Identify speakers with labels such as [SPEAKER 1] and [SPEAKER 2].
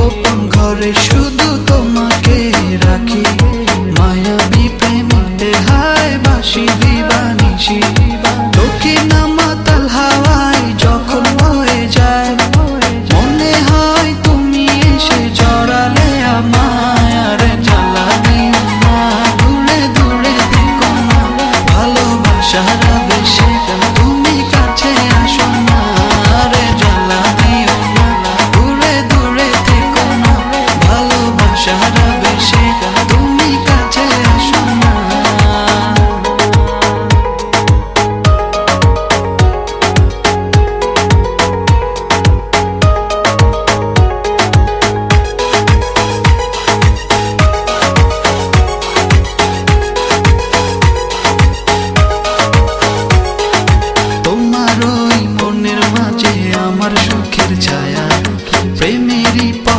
[SPEAKER 1] গোপন ঘরে শুধু তোমাকে রাখি, মায়াবী প্রেমিতে হায় বাসি দিবানিসি, দক্ষিণা মাতাল হাওয়ায়